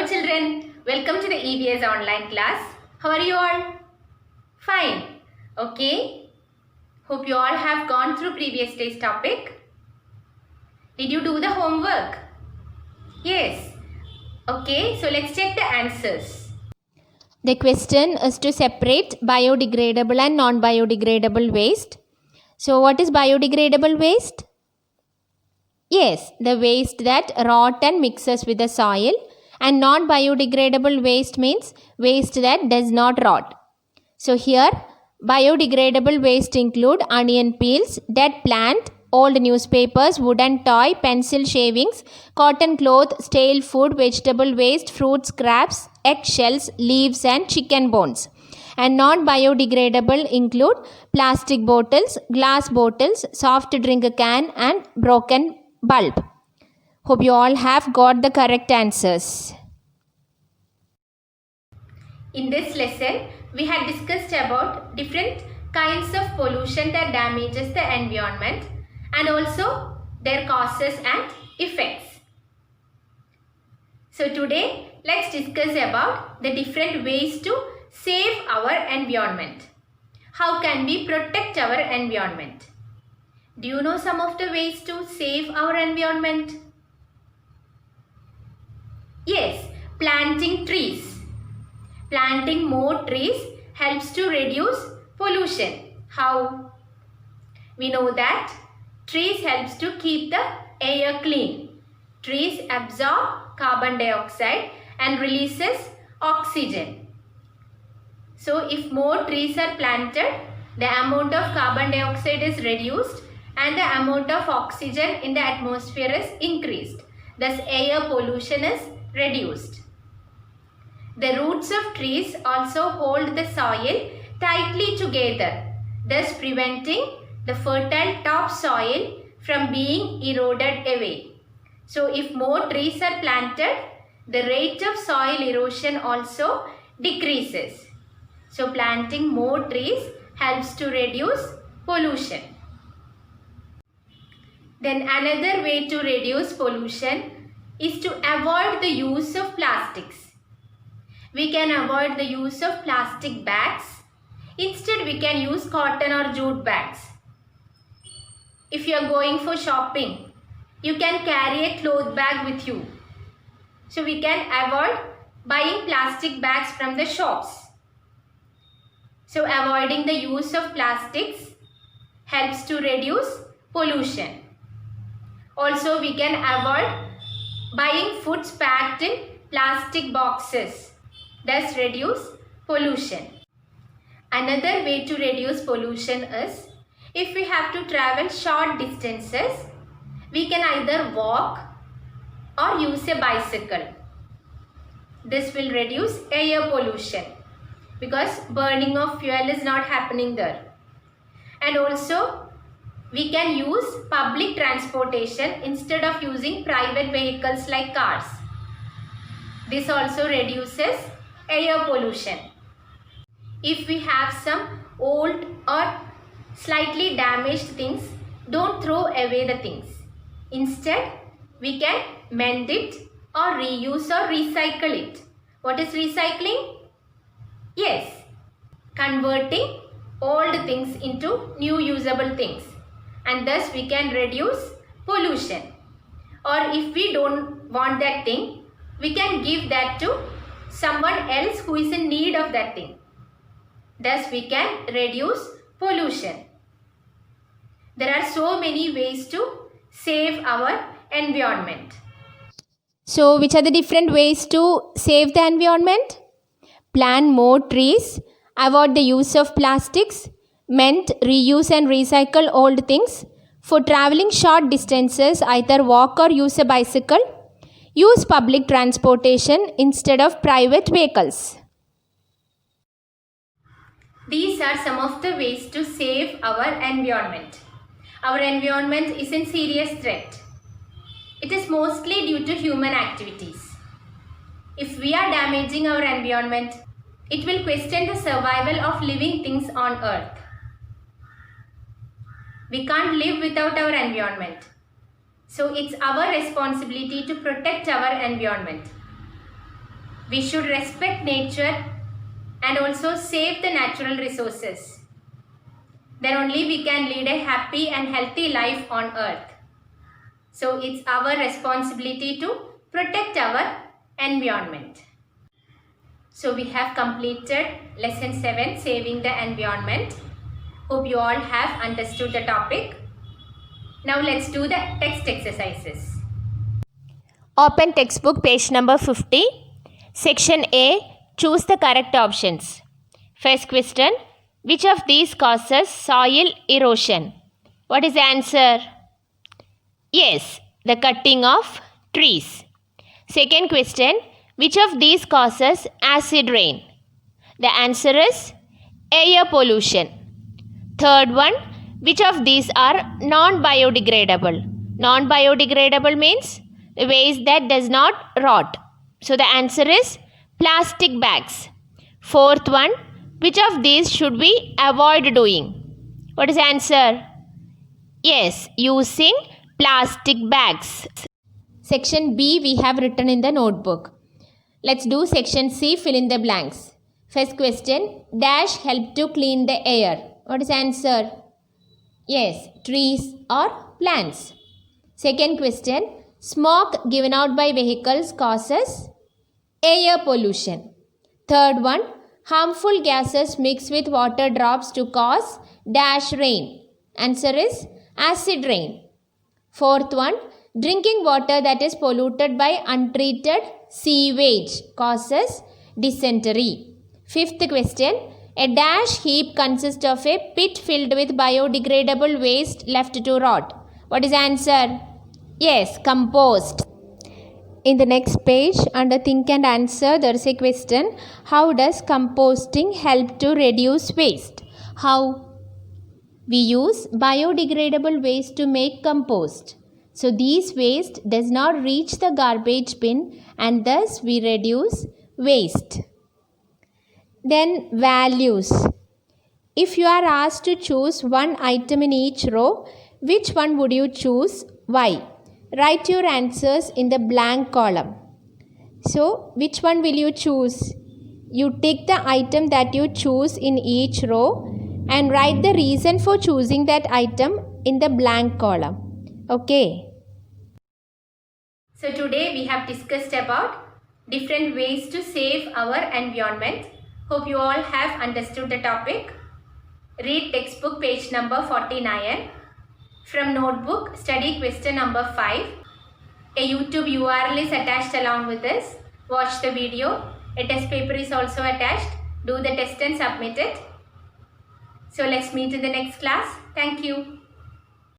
Hello children, welcome to the EVS online class. How are you all? Fine. Okay. Hope you all have gone through previous day's topic. Did you do the homework? Yes. Okay, so let's check the answers. The question is to separate biodegradable and non-biodegradable waste. So what is biodegradable waste? Yes, the waste that rot and mixes with the soil, and non-biodegradable waste means waste that does not rot. So here biodegradable waste include onion peels, dead plant, old newspapers, wooden toy, pencil shavings, cotton cloth, stale food, vegetable waste, fruit scraps, eggshells, leaves and chicken bones. And non-biodegradable include plastic bottles, glass bottles, soft drink can and broken bulb. Hope you all have got the correct answers. In this lesson, we had discussed about different kinds of pollution that damages the environment and also their causes and effects. So today, let's discuss about the different ways to save our environment. How can we protect our environment? Do you know some of the ways to save our environment? Yes, planting trees. Planting more trees helps to reduce pollution. How? We know that trees helps to keep the air clean. Trees absorb carbon dioxide and releases oxygen. So if more trees are planted, the amount of carbon dioxide is reduced and the amount of oxygen in the atmosphere is increased. Thus air pollution is reduced. The roots of trees also hold the soil tightly together, thus preventing the fertile topsoil from being eroded away. So if more trees are planted, the rate of soil erosion also decreases. So planting more trees helps to reduce pollution. Then another way to reduce pollution is to avoid the use of plastics. We can avoid the use of plastic bags. Instead, we can use cotton or jute bags. If you are going for shopping, you can carry a cloth bag with you. So we can avoid buying plastic bags from the shops. So avoiding the use of plastics helps to reduce pollution. Also, we can avoid buying foods packed in plastic boxes. Thus reduce pollution. Another way to reduce pollution is if we have to travel short distances, we can either walk or use a bicycle. This will reduce air pollution because burning of fuel is not happening there. And also we can use public transportation instead of using private vehicles like cars. This also reduces air pollution. If we have some old or slightly damaged things, don't throw away the things. Instead, we can mend it or reuse or recycle it. What is recycling? Yes, converting old things into new usable things, and thus we can reduce pollution. Or if we don't want that thing, we can give that to someone else who is in need of that thing. Thus we can reduce pollution. There are so many ways to save our environment. So which are the different ways to save the environment? Plant more trees, avoid the use of plastics, mend, reuse and recycle old things. For traveling short distances, either walk or use a bicycle. Use public transportation instead of private vehicles. These are some of the ways to save our environment. Our environment is in serious threat. It is mostly due to human activities. If we are damaging our environment, it will question the survival of living things on earth. We can't live without our environment. So it's our responsibility to protect our environment. We should respect nature and also save the natural resources. Then only we can lead a happy and healthy life on earth. So it's our responsibility to protect our environment. So we have completed lesson 7, saving the environment. Hope you all have understood the topic. Now let's do the text exercises. Open textbook page number 50. Section A. Choose the correct options. First question. Which of these causes soil erosion? What is the answer? Yes, the cutting of trees. Second question. Which of these causes acid rain? The answer is air pollution. Third one. Which of these are non-biodegradable? Non-biodegradable means the waste that does not rot. So the answer is plastic bags. Fourth one. Which of these should we avoid doing? What is the answer? Yes, using plastic bags. Section B we have written in the notebook. Let's do section C, fill in the blanks. First question, dash help to clean the air. What is the answer? Yes, trees or plants. Second question, smoke given out by vehicles causes air pollution. Third one, harmful gases mix with water drops to cause dash rain. Answer is acid rain. Fourth one, drinking water that is polluted by untreated sewage causes dysentery. Fifth question, a dash heap consists of a pit filled with biodegradable waste left to rot. What is the answer? Yes, compost. In the next page, under think and answer, there is a question. How does composting help to reduce waste? How? We use biodegradable waste to make compost. So these waste does not reach the garbage bin and thus we reduce waste. Then values. If you are asked to choose one item in each row, which one would you choose? Why? Write your answers in the blank column. So which one will you choose? You tick the item that you choose in each row and write the reason for choosing that item in the blank column. Okay. So today we have discussed about different ways to save our environment. Hope you all have understood the topic. Read textbook page number 49. From notebook, study question number 5. A YouTube URL is attached along with this. Watch the video. A test paper is also attached. Do the test and submit it. So let's meet in the next class. Thank you.